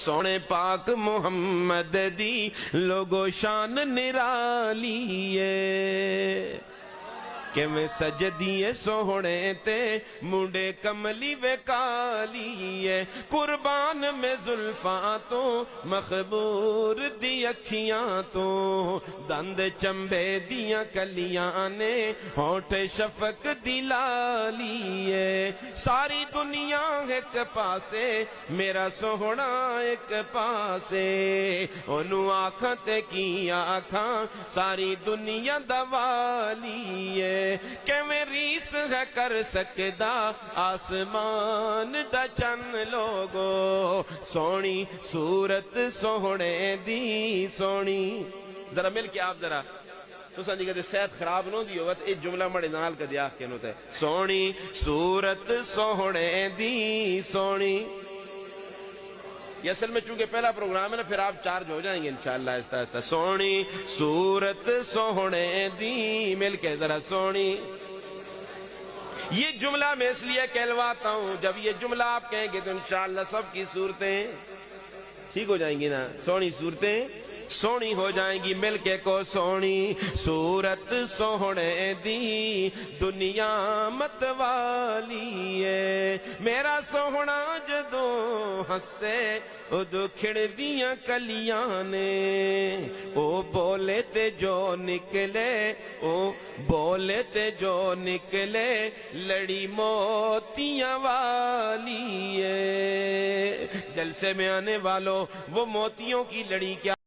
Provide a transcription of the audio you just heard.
سونے پاک محمد دی لوگو شان نرالی ہے کہ میں سجدیے سوہنے تے منڈے کملی وے کالی ہے قربان میں زلفاں تو مخبور دی اکھیاں تو دند چمبے دیاں کلیاں نے ہونٹ شفق دی لالی ہے ساری دنیا ایک پاسے میرا سوہنا ایک پاسے انہوں آنکھاں تے کی آنکھاں ساری دنیا دوالی ہے کہ میں ریس ہے کر سکدا آسمان دا چن لوگو سونی صورت سوہنے دی سونی ذرا مل کے آپ ذرا تو سنجی کہتے صحت خراب نو دی ہوگا تو ایک جملہ مڑے نال کا دیا کے نوتا ہے سونی صورت سوہنے دی سونی یہ اصل میں چونکہ پہلا پروگرام ہے نا پھر آپ چارج ہو جائیں گے انشاءاللہ آہستہ آہستہ سونی صورت سوہنے دی مل کے ذرا سونی یہ جملہ میں اس لیے کہلواتا ہوں جب یہ جملہ آپ کہیں گے تو انشاءاللہ سب کی صورتیں ٹھیک ہو جائیں گی نا سونی صورتیں سونی ہو جائیں گی مل کے کو سونی صورت سوہنے دی دنیا مت والی ہے میرا سوہنا جدوں ہسے ادو کھڑ دیاں کلیاں نے او بولے تے جو نکلے او بولے تے جو نکلے لڑی موتیاں والی ہے جلسے میں آنے والوں وہ موتیوں کی لڑی کیا